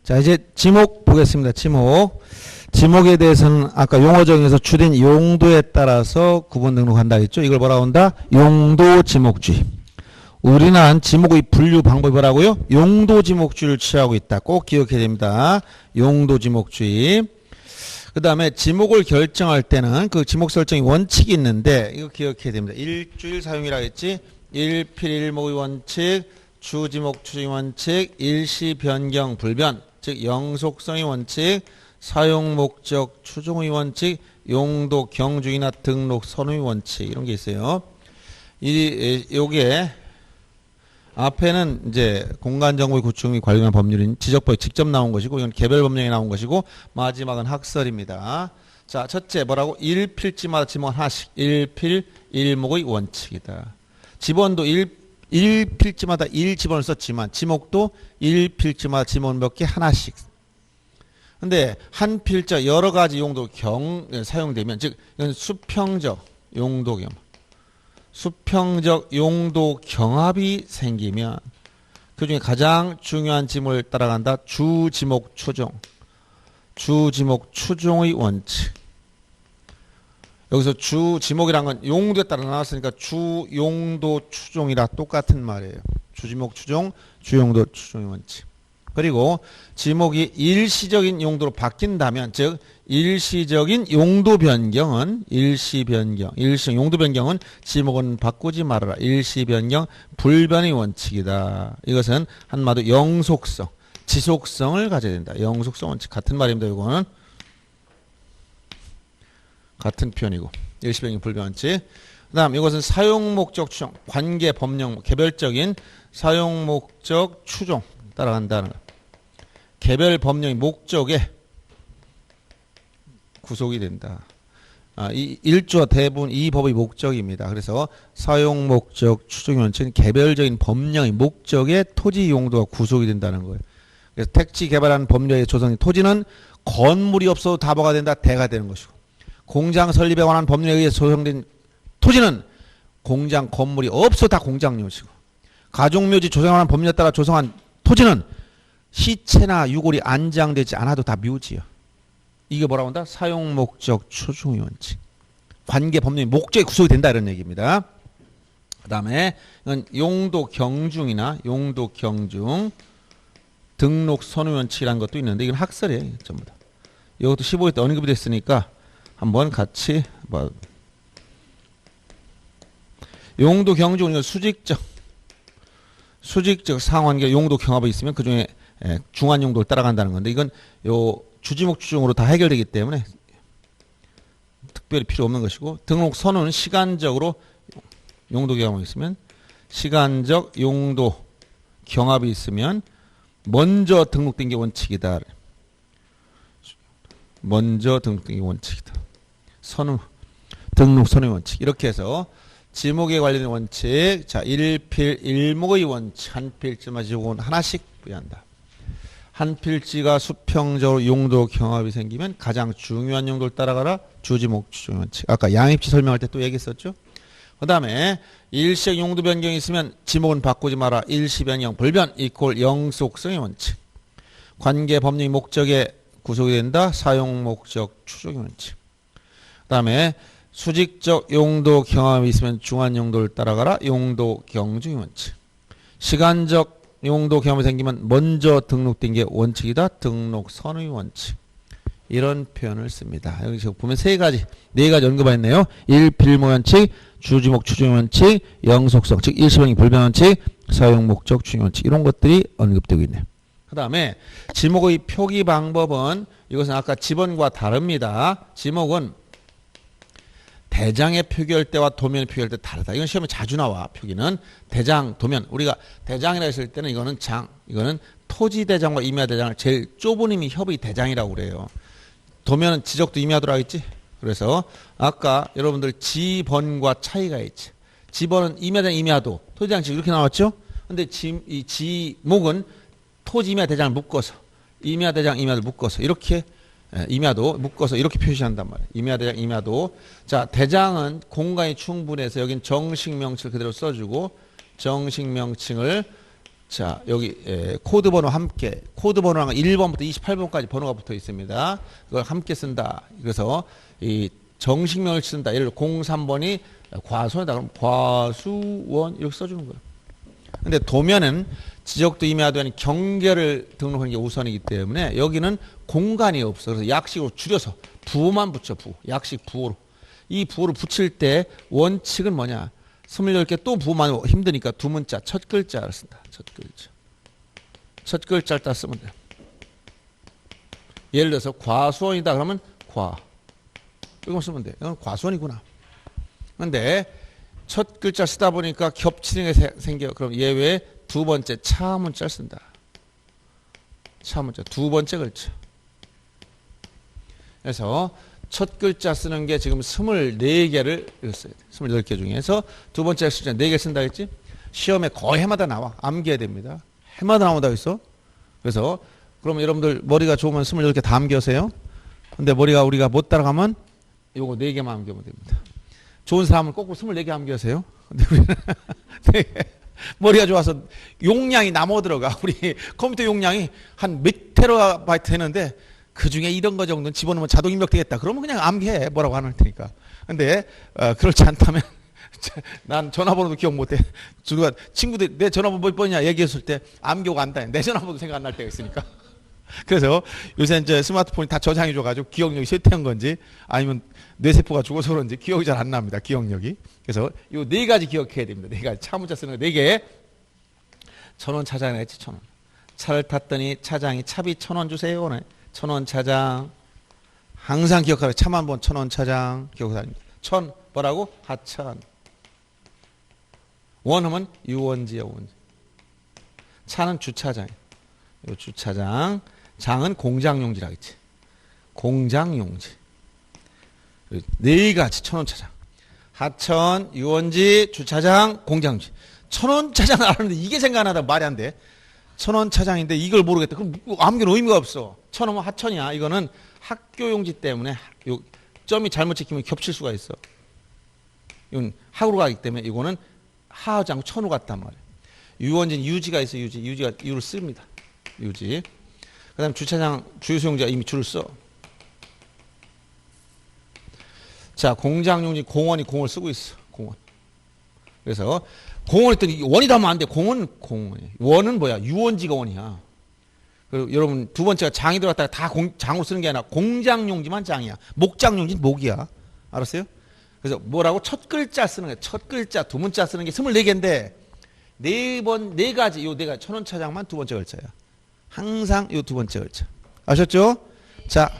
자, 이제 지목 보겠습니다. 지목. 지목에 대해서는 아까 용어정에서 주된 용도에 따라서 구분 등록한다 했죠. 이걸 뭐라고 한다? 용도 지목주의. 우리는 지목의 분류 방법이 뭐라고요? 용도 지목주의를 취하고 있다. 꼭 기억해야 됩니다. 용도 지목주의. 그 다음에 지목을 결정할 때는 그 지목 설정의 원칙이 있는데 이거 기억해야 됩니다. 일주일 사용이라 했지. 일필일목의 원칙, 주지목 추정의 원칙, 일시 변경 불변, 즉 영속성의 원칙, 사용 목적 추종의 원칙, 용도 경중이나 등록 선의 원칙 이런 게 있어요. 요게 앞에는 이제 공간정보의 구축이 관련한 법률인 지적법에 직접 나온 것이고 이건 개별 법령에 나온 것이고 마지막은 학설입니다. 자, 첫째 뭐라고? 일필지마다 지목 하나씩. 일필 일목의 원칙이다. 지번도 일필지마다 1지번을 썼지만 지목도 일필지마다 지문 몇 개 하나씩. 근데 한 필자 여러 가지 용도 사용되면 즉 이건 수평적 용도 겸 수평적 용도 경합이 생기면 그중에 가장 중요한 지목을 따라간다. 주지목 추종. 주지목 추종의 원칙. 여기서 주지목이란 건 용도에 따라 나왔으니까 주용도 추종이라 똑같은 말이에요. 주지목 추종, 주용도 추종의 원칙. 그리고 지목이 일시적인 용도로 바뀐다면 즉 일시적인 용도 변경은 일시적 용도 변경은 지목은 바꾸지 말아라. 일시 변경 불변의 원칙이다. 이것은 한마디로 영속성, 지속성을 가져야 된다. 영속성 원칙 같은 말입니다. 이거는 같은 표현이고 일시 변경 불변 원칙. 그다음 이것은 사용 목적 추정, 관계 법령 개별적인 사용 목적 추종 따라간다는 것. 개별 법령의 목적에 구속이 된다. 이 1조와 대부분 이 법의 목적입니다. 그래서 사용 목적 추종 원칙은 개별적인 법령의 목적에 토지 용도가 구속이 된다는 거예요. 그래서 택지 개발하는 법령의 조성인 토지는 건물이 없어도 다보가 된다. 대가 되는 것이고 공장 설립에 관한 법령에 의해 조성된 토지는 공장 건물이 없어도 다 공장용이고 가족묘지 조성에 관한 법령에 따라 조성한 토지는 시체나 유골이 안장되지 않아도 다 묘지요. 이게 뭐라고 한다? 사용 목적 추종의 원칙. 관계 법령의 목적에 구속이 된다 이런 얘기입니다. 그 다음에 용도 경중이나 용도 경중 등록 선의 원칙이라는 것도 있는데 이건 학설이에요. 전부 다. 이것도 15회 때 언급이 됐으니까 한번 같이 용도 경중은 이건 수직적 상환계 용도 경합이 있으면 그중에 중한 용도를 따라간다는 건데 이건 요 주지목 추종으로 다 해결되기 때문에 특별히 필요 없는 것이고 등록 선언은 시간적으로 용도 경합이 있으면 시간적 용도 경합이 있으면 먼저 등록된 게 원칙이다. 먼저 등록된 게 원칙이다. 등록 선언의 원칙. 이렇게 해서 지목에 관련된 원칙. 자, 일필 일목의 원칙. 한 필지마다 지목은 하나씩 부여한다. 한 필지가 수평적으로 용도 경합이 생기면 가장 중요한 용도를 따라가라. 주지목 추종 원칙. 아까 양입지 설명할 때 또 얘기했었죠. 그 다음에 일시적 용도 변경이 있으면 지목은 바꾸지 마라. 일시 변경 불변 이퀄 영속성의 원칙. 관계 법령의 목적에 구속이 된다. 사용 목적 추종의 원칙. 그 다음에 수직적 용도 경합이 있으면 중한 용도를 따라가라. 용도 경중의 원칙. 시간적 용도 경험이 생기면 먼저 등록된 게 원칙이다. 등록 선의 원칙. 이런 표현을 씁니다. 여기 보면 네 가지 언급했네요. 일필모 원칙, 주지목 추종 원칙, 영속성, 즉 일시변경 불변 원칙, 사용 목적 추종 원칙 이런 것들이 언급되고 있네요. 그 다음에 지목의 표기 방법은 이것은 아까 지번과 다릅니다. 지목은 대장에 표기할 때와 도면에 표기할 때 다르다. 이건 시험에 자주 나와. 표기는 대장, 도면. 우리가 대장이라 했을 때는 이거는 이거는 토지대장과 임야대장을 제일 좁은 의미 협의 대장이라고 그래요. 도면은 지적도 임야도라 했지. 그래서 아까 여러분들 지번과 차이가 있지. 지번은 임야대장, 임야도, 토지대장 지금 이렇게 나왔죠. 근데 이 지목은 토지 임야대장을 묶어서 임야대장, 임야도 묶어서 이렇게 임야도 묶어서 이렇게 표시한단 말이에요. 임야대장, 임야도. 자, 대장은 공간이 충분해서 여긴 정식 명칭을 그대로 써주고 정식 명칭을 자, 여기 코드 번호 함께, 코드 번호랑 1번부터 28번까지 번호가 붙어 있습니다. 그걸 함께 쓴다. 그래서 이 정식명을 쓴다. 예를 들어 03번이 과수원이다. 그럼 과수원 이렇게 써주는 거예요. 근데 도면은 지적도 임야도 아닌 경계를 등록하는 게 우선이기 때문에 여기는 공간이 없어. 그래서 약식으로 줄여서 부호만 붙여, 부호. 약식 부호로. 이 부호를 붙일 때 원칙은 뭐냐? 28개 또 부호만 힘드니까 두 문자, 첫 글자를 쓴다. 첫 글자. 첫 글자를 따 쓰면 돼요. 예를 들어서 과수원이다 그러면 과. 이거 쓰면 돼. 이건 과수원이구나. 근데 첫 글자 쓰다 보니까 겹치는 게 생겨. 그럼 예외에 두 번째 차 문자를 쓴다. 차 문자. 두 번째 글자. 그래서 첫 글자 쓰는 게 지금 24개를 써야 돼. 28개 중에서 두 번째 숫자 4개 쓴다 했지? 시험에 거의 해마다 나와. 암기해야 됩니다. 해마다 나온다고 했어. 그래서 그러면 여러분들 머리가 좋으면 28개 다 암기하세요. 근데 머리가 우리가 못 따라가면 요거 4개만 암기하면 됩니다. 좋은 사람은 거꾸로 24개 암기하세요. 근데 우리는 머리가 좋아서 용량이 남아 들어가. 우리 컴퓨터 용량이 한 몇 테라바이트 되는데 그 중에 이런 거 정도는 집어넣으면 자동 입력 되겠다. 그러면 그냥 암기해. 뭐라고 안 할 테니까. 근데 그렇지 않다면 난 전화번호도 기억 못해. 누가 친구들 내 전화번호 몇 번이냐 얘기했을 때 암기가 안 돼. 내 전화번호도 생각 안 날 때가 있으니까. 그래서 요새 이제 스마트폰이 다 저장해 줘가지고 기억력이 쇠퇴한 건지 아니면 뇌세포가 죽어서 그런지 기억이 잘 안 납니다. 기억력이. 그래서 요 4가지 기억해야 됩니다. 4가지. 차 문자 쓰는 거 4개. 1,000원 차장이라 했지 1,000원. 차를 탔더니 차장이 차비 1,000원 주세요. 1,000원 차장. 항상 기억하라. 차만 본 1,000원 차장. 기억하랍니다. 1,000 뭐라고? 하천. 원하면 유원지야 원지. 차는 주차장. 요 주차장. 장은 공장용지라고 했지. 공장용지. 4가지 1,000원 차장. 하천, 유원지, 주차장, 공장용지. 1,000원 차장 알았는데 이게 생각 안 하다 말이 안 돼. 1,000원 차장인데 이걸 모르겠다. 그럼 암기는 의미가 없어. 1,000원은 하천이야. 이거는 학교용지 때문에 요 점이 잘못 찍히면 겹칠 수가 있어. 이건 학으로 가기 때문에 이거는 하하지 않고 천으로 갔단 말이에요. 유원지는 유지가 있어. 유지가 유를 씁니다. 유지. 그 다음에 주차장 주유소용지가 이미 줄을 써. 자, 공장용지 공원이 공을 쓰고 있어. 공원. 그래서 공원 했더니 원이다 하면 안 돼. 공원은 공원이야. 원은 뭐야? 유원지가 원이야. 그리고 여러분 두 번째가 장이 들어갔다가 다 장으로 쓰는 게 아니라 공장용지만 장이야. 목장용지는 목이야. 알았어요? 그래서 뭐라고? 첫 글자 쓰는 거야. 첫 글자 두 문자 쓰는 게 24개인데 4가지 요 4가지 1,000원 차장만 두 번째 글자야. 항상 요 두 번째 글자. 아셨죠? 자,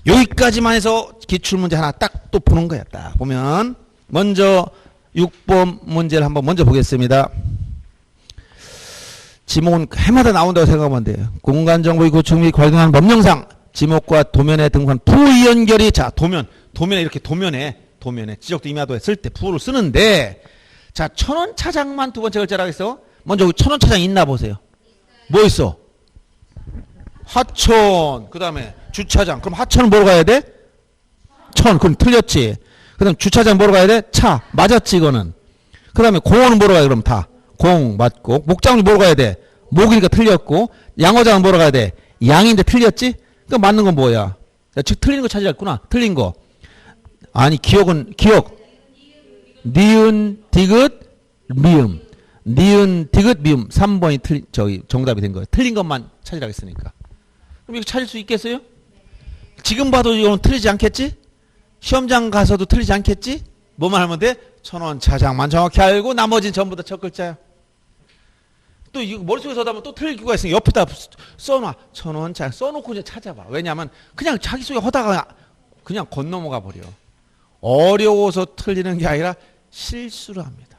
여기까지만 해서 기출문제 하나 딱 또 보는 거야. 딱 보면 먼저 6번 문제를 한번 먼저 보겠습니다. 지목은 해마다 나온다고 생각하면 돼요. 공간정보의 구축 및 관련한 법령상 지목과 도면에 등록한 부의 연결이 자 도면에 이렇게 도면에 지적도 임야도에 쓸 때 부호를 쓰는데 자 1,000원 차장만 두 번째 글자라고 했어. 먼저 1,000원 차장 있나 보세요. 뭐 있어? 하천. 그 다음에 주차장. 그럼 하천은 뭐로 가야 돼? 천. 그럼 틀렸지. 그 다음 주차장 뭐로 가야 돼? 차. 맞았지 이거는. 그 다음에 공원은 뭐로 가야 돼? 그럼 다. 공 맞고. 목장은 뭐로 가야 돼? 목이니까 틀렸고. 양어장은 뭐로 가야 돼? 양인데 틀렸지? 그럼 맞는 건 뭐야? 즉 틀리는 거 찾으랬구나. 틀린 거. 아니 기억은 기억. 니은 디귿 미음. 니은 디귿 미음. 3번이 정답이 된 거예요. 틀린 것만 찾으라고 했으니까. 그럼 이거 찾을 수 있겠어요? 지금 봐도 이건 틀리지 않겠지? 시험장 가서도 틀리지 않겠지? 뭐만 하면 돼? 1,000원 차장만 정확히 알고 나머지는 전부 다 첫 글자야. 또 이거 머릿속에 서다보면 또 틀릴 기회가 있으니까 옆에다 써놔. 1,000원 차장 써놓고 이제 찾아봐. 왜냐하면 그냥 자기 속에 하다가 그냥 건너가 버려. 어려워서 틀리는 게 아니라 실수를 합니다.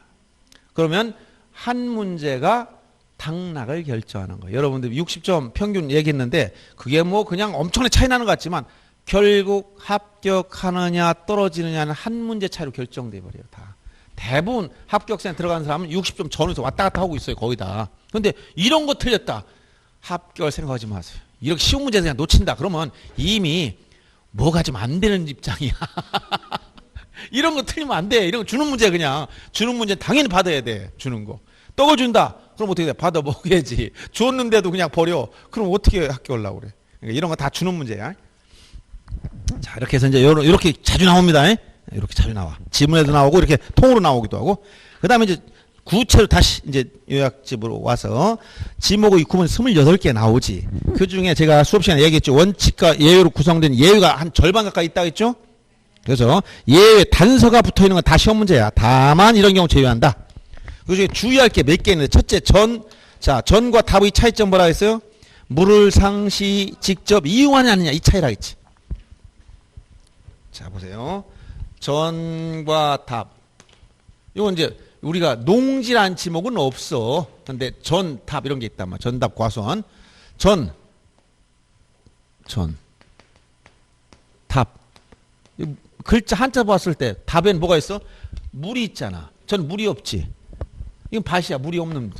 그러면 한 문제가 당락을 결정하는 거예요. 여러분들 60점 평균 얘기했는데 그게 뭐 그냥 엄청나게 차이 나는 것 같지만 결국 합격하느냐 떨어지느냐는 한 문제 차이로 결정돼 버려요. 다. 대부분 합격생에 들어가는 사람은 60점 전후에서 왔다 갔다 하고 있어요. 거의 다. 그런데 이런 거 틀렸다. 합격을 생각하지 마세요. 이렇게 쉬운 문제 그냥 놓친다. 그러면 이미 뭐가 좀 안 되는 입장이야. 이런 거 틀리면 안 돼. 이런 거 주는 문제 그냥. 주는 문제 당연히 받아야 돼. 주는 거. 떡을 준다. 그럼 어떻게 돼? 받아 먹여야지. 줬는데도 그냥 버려. 그럼 어떻게 학교 오려고 그래? 그러니까 이런 거 다 주는 문제야. 자, 이렇게 해서 이제 이렇게 자주 나옵니다. 이렇게 자주 나와. 지문에도 나오고 이렇게 통으로 나오기도 하고. 그다음에 이제 구체로 다시 이제 요약집으로 와서 지목의 구문 28개 나오지. 그 중에 제가 수업 시간에 얘기했죠. 원칙과 예외로 구성된 예외가 한 절반 가까이 있다고 했죠. 그래서 예외 단서가 붙어 있는 건 다 시험 문제야. 다만 이런 경우 제외한다. 그 중에 주의할 게 몇 개 있는데 첫째 자, 전과 답의 차이점 뭐라 했어요? 물을 상시 직접 이용하냐 아니냐 이 차이라 했지. 자, 보세요. 전과 답. 이건 이제 우리가 농지란 지목은 없어. 근데 전, 답 이런 게 있단 말이야. 전답, 과수원. 답. 글자 한자 봤을 때 답엔 뭐가 있어? 물이 있잖아. 전 물이 없지. 이건 밭이야. 물이 없는.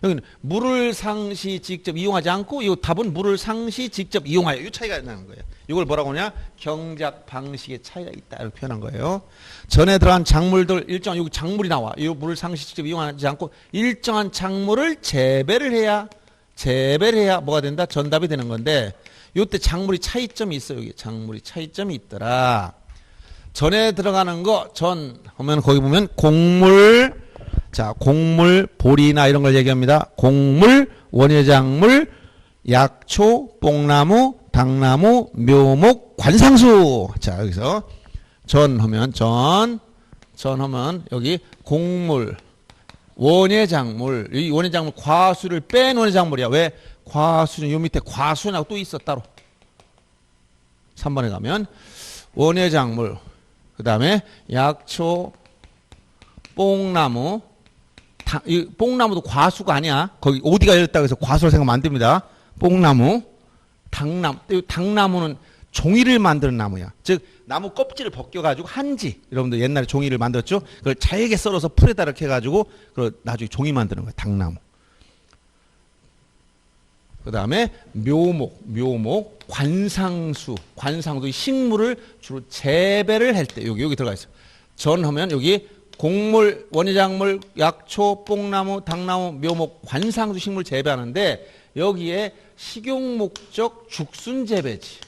여기는 물을 상시 직접 이용하지 않고 이 답은 물을 상시 직접 이용하여. 이 차이가 나는 거예요. 이걸 뭐라고 하냐? 경작 방식의 차이가 있다. 이렇게 표현한 거예요. 전에 들어간 작물들 일정한 여기 작물이 나와. 이 물을 상시 직접 이용하지 않고 일정한 작물을 재배를 해야 뭐가 된다? 전답이 되는 건데 이때 작물이 차이점이 있어. 여기 작물이 차이점이 있더라. 전에 들어가는 거 전 하면 거기 보면 곡물 자, 곡물, 보리나 이런 걸 얘기합니다. 곡물, 원예작물, 약초, 뽕나무, 당나무, 묘목, 관상수. 자, 여기서 전하면 여기 곡물, 원예작물. 이 원예작물 과수를 뺀 원예작물이야. 왜? 과수는 요 밑에 과수라고 또 있어 따로. 3번에 가면 원예작물, 그 다음에 약초, 뽕나무, 이 뽕나무도 과수가 아니야. 거기 어디가 열렸다고 해서 과수를 생각하면 안 됩니다. 뽕나무, 당나무는 종이를 만드는 나무야. 즉 나무 껍질을 벗겨가지고 한지. 여러분들 옛날에 종이를 만들었죠. 그걸 잘게 썰어서 풀에다 이렇게 해가지고 그걸 나중에 종이 만드는 거야. 당나무. 그 다음에 묘목, 관상수 식물을 주로 재배를 할 때 여기 들어가 있어. 전하면 여기 곡물, 원예작물, 약초, 뽕나무, 당나무, 묘목, 관상수 식물 재배하는데 여기에 식용목적 죽순재배지.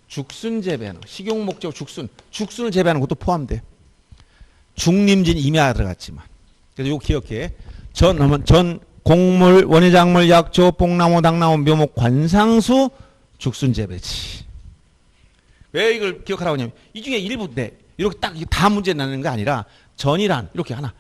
죽순재배하는 식용목적 죽순을 재배하는 것도 포함돼. 중림진 임야 들어갔지만. 그래서 이거 기억해. 전하면 곡물, 원예작물, 약초, 뽕나무, 당나무, 묘목, 관상수 죽순재배지. 왜 이걸 기억하라고 하냐면 이 중에 일부인데 이렇게 딱 다 문제 나는 게 아니라 전이란 이렇게 하나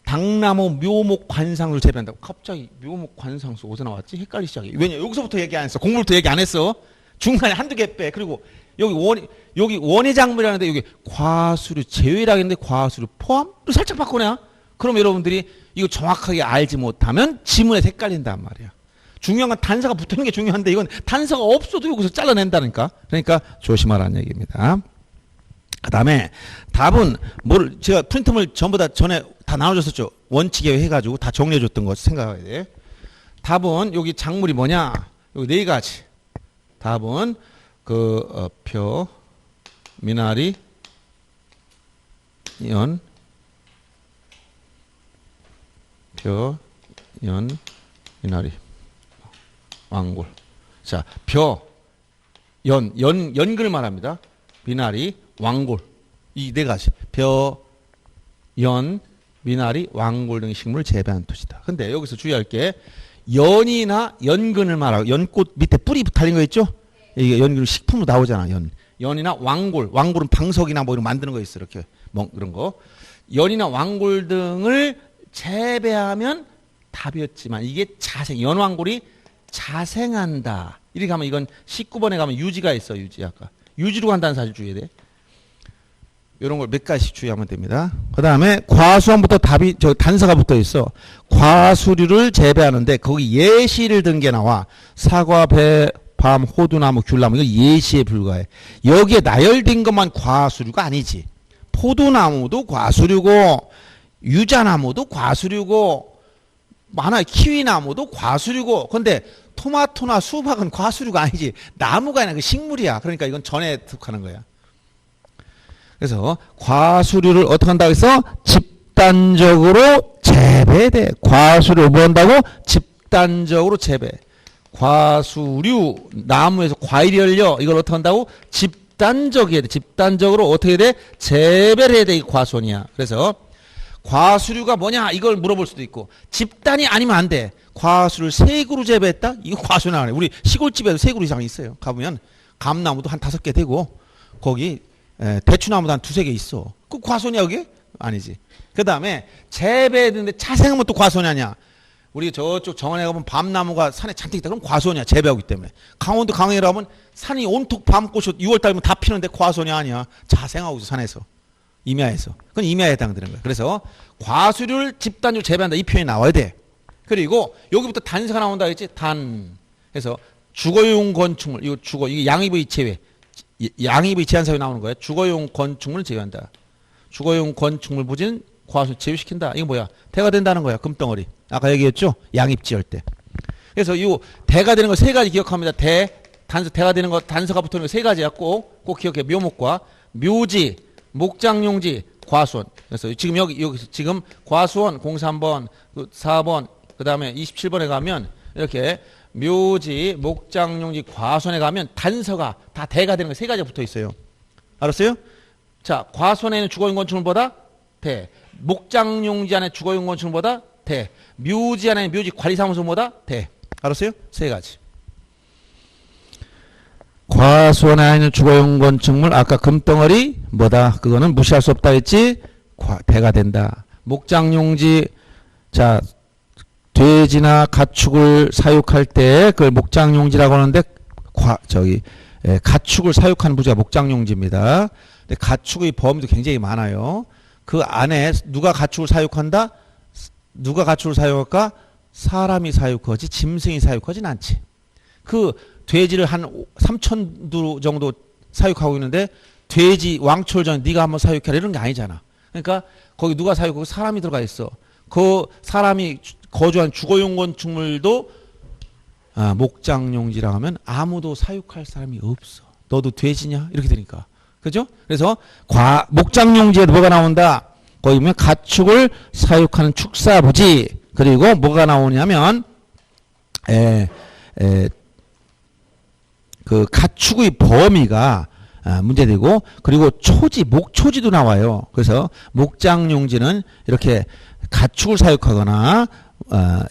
당나무 묘목 관상수를 재배한다고. 갑자기 묘목 관상수 어디서 나왔지? 헷갈리기 시작해. 왜냐 여기서부터 얘기 안 했어. 곡물부터 얘기 안 했어. 중간에 한두 개 빼. 그리고 여기 원예작물이라는데 여기 과수류 제외라고 했는데 과수류 포함? 또 살짝 바꾸냐? 그럼 여러분들이 이거 정확하게 알지 못하면 지문에 헷갈린단 말이야. 중요한 건 단서가 붙는 게 중요한데 이건 단서가 없어도 여기서 잘라낸다니까. 그러니까 조심하라는 얘기입니다. 그 다음에 답은 제가 프린트물 전부 다 전에 다 나눠줬었죠. 원칙에 해가지고 다 정리해줬던 거 생각해야 돼. 답은 여기 작물이 뭐냐? 여기 네 가지. 답은 표, 미나리, 미나리, 왕골. 자, 연근을 말합니다. 미나리, 왕골. 이 네 가지. 미나리, 왕골 등의 식물을 재배한 토지다. 근데 여기서 주의할 게 연이나 연근을 말하고 연꽃 밑에 뿌리 달린 거 있죠? 이게 연근 식품으로 나오잖아. 연이나 왕골은 방석이나 뭐 이런 만드는 거 있어. 이렇게 그런 거. 연이나 왕골 등을 재배하면 답이었지만 이게 연왕골이 자생한다. 이렇게 가면 이건 19번에 가면 유지가 있어. 아까. 유지로 간다는 사실 주의해야 돼. 이런 걸 몇 가지씩 주의하면 됩니다. 그 다음에 과수원부터 단서가 붙어 있어. 과수류를 재배하는데 거기 예시를 든 게 나와. 사과, 배, 밤, 호두나무, 귤나무. 이거 예시에 불과해. 여기에 나열된 것만 과수류가 아니지. 포도나무도 과수류고 유자나무도 과수류고 많아요. 키위나무도 과수류고. 근데 토마토나 수박은 과수류가 아니지. 나무가 아니라 그 식물이야. 그러니까 이건 전에 속하는 거야. 그래서 과수류를 어떻게 한다고 해서 집단적으로 재배돼. 과수를 뭐 한다고? 집단적으로 재배. 과수류, 나무에서 과일이 열려. 이걸 어떻게 한다고? 집단적이어야 돼. 집단적으로 어떻게 돼? 재배를 해야 돼. 이 과수원이야. 그래서 과수류가 뭐냐? 이걸 물어볼 수도 있고, 집단이 아니면 안 돼. 과수를 세 그루 재배했다? 이거 과수는 안 해. 우리 시골집에도 세 그루 이상 있어요. 가보면 감나무도 한 5개 되고, 거기 대추나무도 한 2-3개 있어. 그 과수냐 그게? 아니지. 그 다음에 재배했는데 자생하면 또 과수냐 아니야. 우리 저쪽 정원에 가보면 밤나무가 산에 잔뜩 있다. 그럼 과수냐, 재배하기 때문에. 강원도 강릉에 가면 산이 온통 밤꽃이 6월달이면 다 피는데 과수냐 아니야. 자생하고 있어, 산에서. 임야에서. 그건 임야에 해당되는 거야. 그래서 과수류를 집단적으로 재배한다. 이 표현이 나와야 돼. 그리고 여기부터 단서가 나온다 했지. 단. 그래서 주거용 건축물. 이거 주거, 이게 양입의 제외. 양입의 제한 사유에 나오는 거야. 주거용 건축물을 제외한다. 주거용 건축물 부지는 과수 제외시킨다. 이거 뭐야? 대가 된다는 거야. 금덩어리. 아까 얘기했죠? 양입 지을 때. 그래서 이 대가 되는 거 3가지 기억합니다. 단서, 대가 되는 거, 단서가 붙는 거 3가지야. 꼭 기억해. 묘목과 묘지, 목장용지, 과수원. 그래서 지금 여기 지금 과수원 03번, 4번, 그 다음에 27번에 가면 이렇게 묘지, 목장용지, 과수원에 가면 단서가 다 대가 되는 거 3가지가 붙어 있어요. 알았어요? 자, 과수원에는 주거용 건축물보다 대. 목장용지 안에 주거용 건축물보다 대. 묘지 안에 묘지 관리사무소보다 대. 알았어요? 3가지. 과수원에 있는 주거용 건축물, 아까 금덩어리 뭐다? 그거는 무시할 수 없다 했지? 대가 된다. 목장용지, 자, 돼지나 가축을 사육할 때 그걸 목장용지라고 하는데, 가축을 사육하는 부지가 목장용지입니다. 근데 가축의 범위도 굉장히 많아요. 그 안에 누가 가축을 사육한다? 누가 가축을 사육할까? 사람이 사육하지 짐승이 사육하진 않지. 그 돼지를 한 3,000두 정도 사육하고 있는데 돼지 왕초를 전에 네가 한번 사육해라 이런 게 아니잖아. 그러니까 거기 누가 사육하고 사람이 들어가 있어. 그 사람이 거주한 주거용 건축물도 목장용지라고 하면 아무도 사육할 사람이 없어. 너도 돼지냐? 이렇게 되니까. 그죠? 그래서 목장용지에도 뭐가 나온다? 거기 보면 가축을 사육하는 축사부지. 그리고 뭐가 나오냐면 그 가축의 범위가 문제되고, 그리고 초지, 목초지도 나와요. 그래서 목장용지는 이렇게 가축을 사육하거나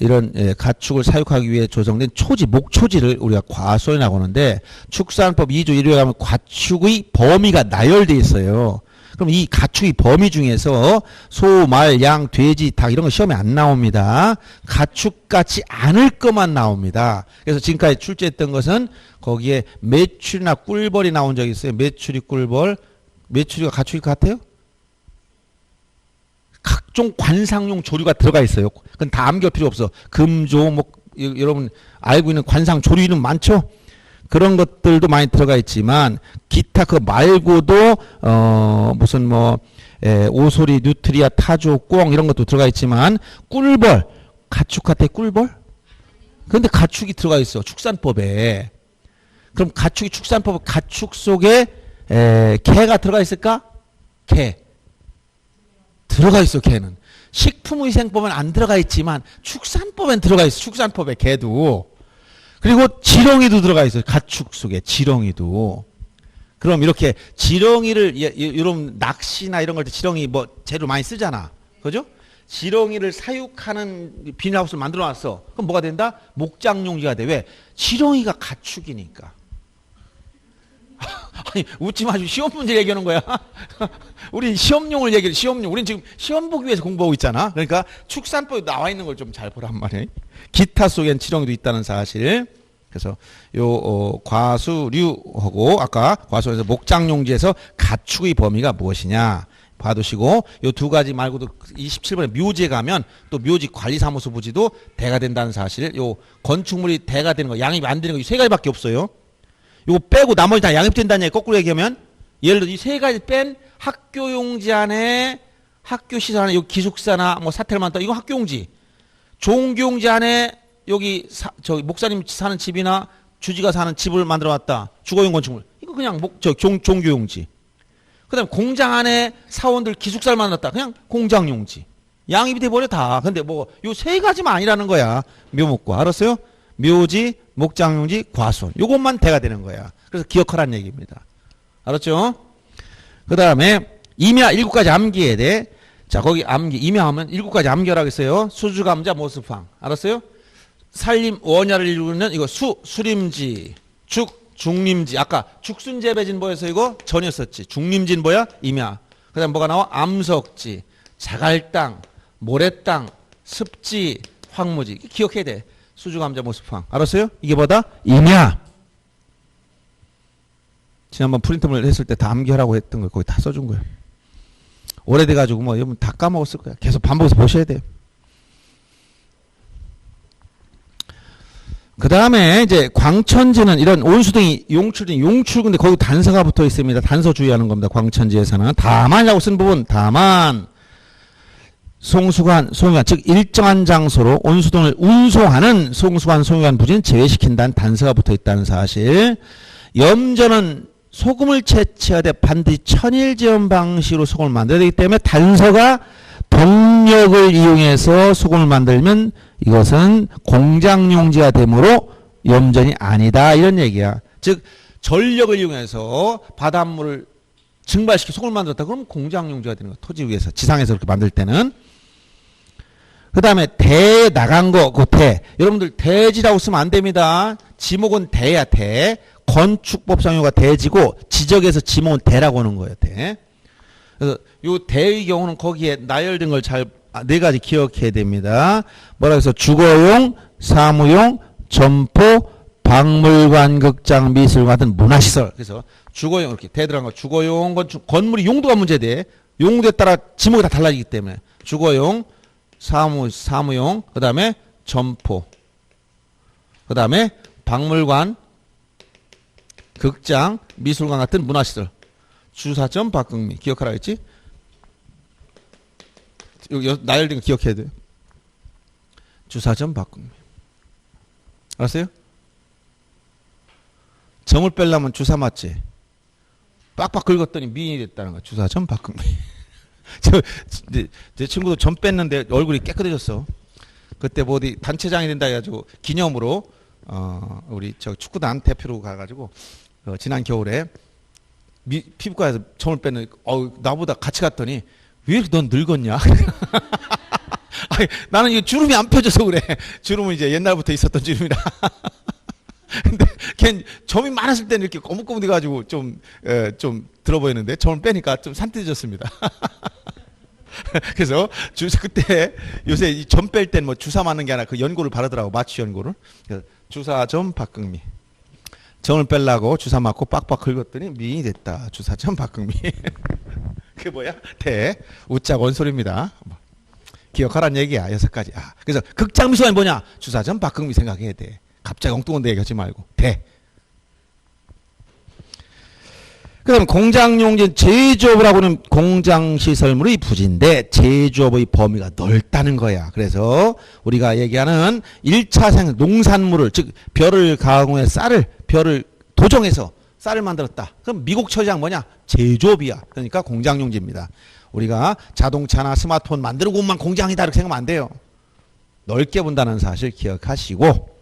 이런 가축을 사육하기 위해 조성된 초지, 목초지를 우리가 과수원이라고 하는데, 축산법 2조 1호에 가면 가축의 범위가 나열되어 있어요. 그럼 이 가축의 범위 중에서 소, 말, 양, 돼지, 닭 이런 거 시험에 안 나옵니다. 가축 같지 않을 것만 나옵니다. 그래서 지금까지 출제했던 것은 거기에 메추리나 꿀벌이 나온 적이 있어요. 메추리, 꿀벌. 메추리가 가축일 것 같아요? 각종 관상용 조류가 들어가 있어요. 그건 다 암기할 필요 없어. 금조, 여러분 알고 있는 관상 조류 이름 많죠? 그런 것들도 많이 들어가 있지만 기타 그 말고도 무슨 오소리, 뉴트리아, 타조, 꿩 이런 것도 들어가 있지만, 꿀벌, 가축 같아? 꿀벌? 그런데 가축이 들어가 있어, 축산법에. 그럼 가축이 축산법, 가축 속에 개가 들어가 있을까? 개 들어가 있어. 개는 식품위생법은 안 들어가 있지만 축산법엔 들어가 있어. 축산법에 개도. 그리고 지렁이도 들어가 있어요. 가축 속에 지렁이도. 그럼 이렇게 지렁이를, 여러분 낚시나 이런 걸 때 지렁이 재료 많이 쓰잖아. 그죠? 지렁이를 사육하는 비닐하우스를 만들어 놨어. 그럼 뭐가 된다? 목장용지가 돼. 왜? 지렁이가 가축이니까. 아니, 웃지 마시고 시험 문제 얘기하는 거야. 우리 시험용을 얘기해. 시험용. 우린 지금 시험 보기 위해서 공부하고 있잖아. 그러니까 축산법에 나와 있는 걸 좀 잘 보란 말이에요. 기타 속엔 지렁이도 있다는 사실. 그래서 과수류하고 아까 과수에서 목장용지에서 가축의 범위가 무엇이냐 봐두시고, 요 2가지 말고도 27번에 묘지에 가면 또 묘지 관리사무소 부지도 대가 된다는 사실. 요 건축물이 대가 되는 거, 양입이 안 되는 거 이 3가지밖에 없어요. 요거 빼고 나머지 다 양입된다는 얘기. 거꾸로 얘기하면 예를 들어 이 3가지 뺀 학교용지 안에, 학교시설 안에, 여기 기숙사나 사텔만 떠, 이거 학교용지. 종교용지 안에 여기 저기 목사님 사는 집이나 주지가 사는 집을 만들어 놨다. 주거용 건축물. 이거 그냥 종교용지. 그 다음에 공장 안에 사원들 기숙사를 만들었다. 그냥 공장용지. 양입이 돼버려 다. 근데 뭐 요 세 가지만 아니라는 거야. 묘목과. 알았어요? 묘지, 목장용지, 과수원. 요것만 대가 되는 거야. 그래서 기억하라는 얘기입니다. 알았죠? 그 다음에 임야 7가지 암기해야 돼. 자, 거기 암기, 임야하면 7가지 암기하라고 했어요. 수주감자, 모습황. 알았어요? 살림, 원야를 이루는 이거 수림지, 중림지. 아까 죽순재배진보에서 이거 전이었었지. 중림진 뭐야? 임야. 그 다음에 뭐가 나와? 암석지, 자갈땅, 모래땅, 습지, 황무지. 기억해야 돼. 수주감자, 모습황. 알았어요? 이게 뭐다? 임야. 지난번 프린트물 했을 때 다 암기하라고 했던 거 거기 다 써준 거예요. 오래돼가지고 뭐 여러분 다 까먹었을 거야. 계속 반복해서 보셔야 돼요. 그 다음에 이제 광천지는 이런 온수등이 용출 근데 거기 단서가 붙어 있습니다. 단서 주의하는 겁니다. 광천지에서는 다만이라고 쓴 부분 다만 송수관, 송유관 즉 일정한 장소로 온수등을 운송하는 송수관, 송유관 부지는 제외시킨다는 단서가 붙어 있다는 사실. 염전은 소금을 채취하되 반드시 천일지연 방식으로 소금을 만들어야 되기 때문에 단서가 동력을 이용해서 소금을 만들면 이것은 공장용지가 되므로 염전이 아니다 이런 얘기야. 즉 전력을 이용해서 바닷물을 증발시켜 소금을 만들었다 그러면 공장용지가 되는 거야. 토지 위에서 지상에서 그렇게 만들 때는. 그 다음에 대 나간 거 그 대 여러분들 대지라고 쓰면 안 됩니다. 지목은 대야 대. 건축법상용어가 대지고 지적에서 지목은 대라고 하는 거예요. 대. 그래서 요 대의 경우는 거기에 나열된 걸 잘 네 가지 기억해야 됩니다. 뭐라 해서 주거용, 사무용, 점포, 박물관, 극장, 미술관 같은 문화시설. 그래서 주거용 이렇게 대 들어간 거 주거용 건물이 용도가 문제돼. 용도에 따라 지목이 다 달라지기 때문에 주거용, 사무용, 그 다음에 점포, 그 다음에 박물관, 극장, 미술관 같은 문화시설. 주사점 박극미. 기억하라 했지? 나열된 거 기억해야 돼요. 주사점 박극미. 알았어요? 점을 빼려면 주사 맞지? 빡빡 긁었더니 미인이 됐다는 거야. 주사점 박극미. 제 친구도 점 뺐는데 얼굴이 깨끗해졌어. 그때 뭐 어디 단체장이 된다 해가지고 기념으로 우리 저 축구단 대표로 가가지고 지난 겨울에 피부과에서 점을 뺐는 나보다 같이 갔더니 왜 이렇게 넌 늙었냐? 아니, 나는 이거 주름이 안 펴져서 그래. 주름은 이제 옛날부터 있었던 주름이라. 근데 걔 점이 많았을 때는 이렇게 거뭇거뭇해가지고 좀 들어 보이는데 점을 빼니까 좀 산뜻해졌습니다. 그래서 그때 요새 이 점 뺄 땐 뭐 주사 맞는 게 아니라 그 연고를 바르더라고. 마취 연고를. 주사점 박극미. 점을 빼려고 주사 맞고 빡빡 긁었더니 미인이 됐다. 주사점 박극미. 그게 뭐야? 대. 우짝 원소리입니다. 기억하라는 얘기야. 6가지. 그래서 극장미술관이 뭐냐? 주사점 박극미 생각해야 돼. 갑자기 엉뚱한 데 얘기하지 말고. 대. 그 다음 공장용지는 제조업이라고는 공장시설물의 부지인데 제조업의 범위가 넓다는 거야. 그래서 우리가 얘기하는 1차 생산 농산물을 즉 벼를 가공해 벼를 도정해서 쌀을 만들었다. 그럼 미국 처리장 뭐냐? 제조업이야. 그러니까 공장용지입니다. 우리가 자동차나 스마트폰 만드는 곳만 공장이다 이렇게 생각하면 안 돼요. 넓게 본다는 사실 기억하시고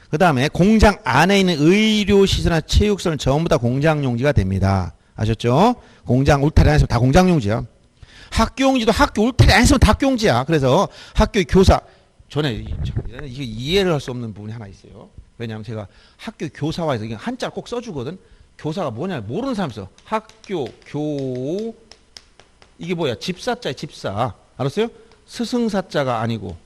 그 다음에 공장 안에 있는 의료시설이나 체육시설은 전부 다 공장용지가 됩니다. 아셨죠? 공장 울타리 안에 있으면 다 공장용지야. 학교용지도 학교 울타리 안에 있으면 다 학교용지야. 그래서 학교의 교사 전에 이거 이해를 할 수 없는 부분이 하나 있어요. 왜냐하면 제가 학교 교사와에서 이게 한자를 꼭 써주거든. 교사가 뭐냐 모르는 사람 있어. 학교 교 이게 뭐야? 집사자야 집사. 알았어요? 스승사자가 아니고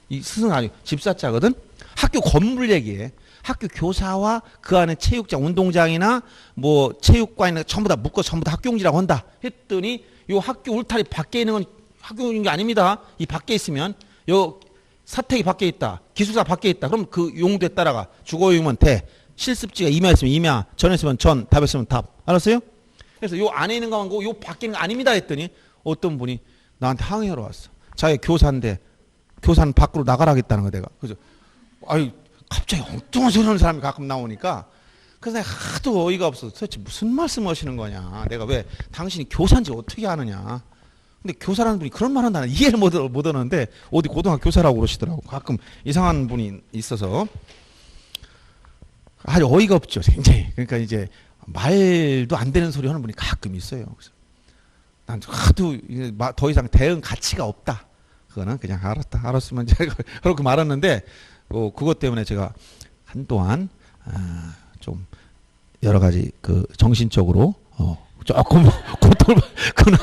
이 스승 아니고 집사자거든. 학교 건물 얘기해. 학교 교사와 그 안에 체육장, 운동장이나 뭐 체육관이나 전부 다 묶어 전부 다 학교용지라고 한다. 했더니 요 학교 울타리 밖에 있는 건 학교용인 게 아닙니다. 이 밖에 있으면 요 사택이 밖에 있다. 기숙사 밖에 있다. 그럼 그 용도에 따라가 주거용이면 대. 실습지가 임야 있으면 임야, 전 있으면 전, 답 있으면 답. 알았어요? 그래서 요 안에 있는 거만 요 밖에 있는 거 아닙니다 했더니 어떤 분이 나한테 항의하러 왔어. 자기 교사인데 교사는 밖으로 나가라겠다는 거 내가. 그래서 아유 갑자기 엉뚱한 소리 하는 사람이 가끔 나오니까 그래서 내가 하도 어이가 없어서 도대체 무슨 말씀 하시는 거냐. 내가 왜 당신이 교사인지 어떻게 아느냐. 근데 교사라는 분이 그런 말은 나는 이해를 못 하는데 어디 고등학교 교사라고 그러시더라고. 가끔 이상한 분이 있어서 아주 어이가 없죠, 굉장히. 그러니까 이제 말도 안 되는 소리 하는 분이 가끔 있어요. 그래서 난 하도 더 이상 대응 가치가 없다. 그거는 그냥 알았으면 제가 그렇게 말았는데 그것 때문에 제가 한동안 좀 여러 가지 그 정신적으로 조금 고통을 그날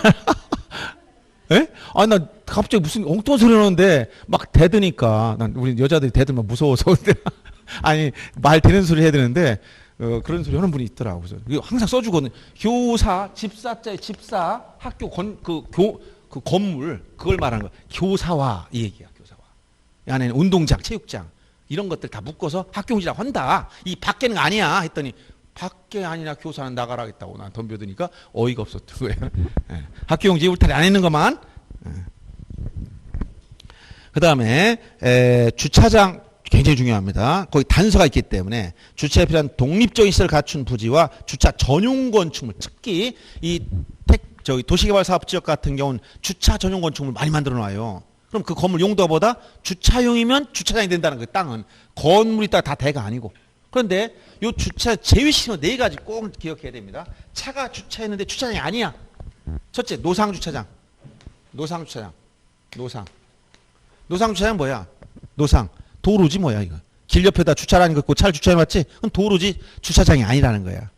예? 아니 나 갑자기 무슨 엉뚱한 소리 하는데 막 대드니까 난 우리 여자들이 대들면 무서워서 아니 말 되는 소리 해야 되는데 그런 소리 하는 분이 있더라고. 그래서 항상 써주거든. 교사 집사자의 집사 학교 그 건물 그걸 말하는 거야. 교사와 이 얘기야. 교사와 이 안에는 운동장 체육장 이런 것들 다 묶어서 학교용지라고 한다. 이 밖에는 아니야 했더니 밖에 아니라 교사는 나가라 했다고 난 덤벼드니까 어이가 없었던 거예요. 예. 학교용지 울타리 안에 있는 것만. 그 다음에 주차장 굉장히 중요합니다. 거기 단서가 있기 때문에 주차에 필요한 독립적인 시설을 갖춘 부지와 주차 전용 건축물, 특히 이 도시개발사업지역 같은 경우는 주차 전용 건축물 많이 만들어 놔요. 그럼 그 건물 용도가 뭐다? 주차용이면 주차장이 된다는 거예요. 땅은 건물이 다 대가 아니고. 그런데 요 주차 제외시키는 4가지 꼭 기억해야 됩니다. 차가 주차했는데 주차장이 아니야. 첫째, 노상주차장. 노상주차장. 노상주차장 뭐야? 도로지 뭐야 이거. 길 옆에다 주차라는 거 있고 차를 주차해놨지? 그건 도로지 주차장이 아니라는 거야.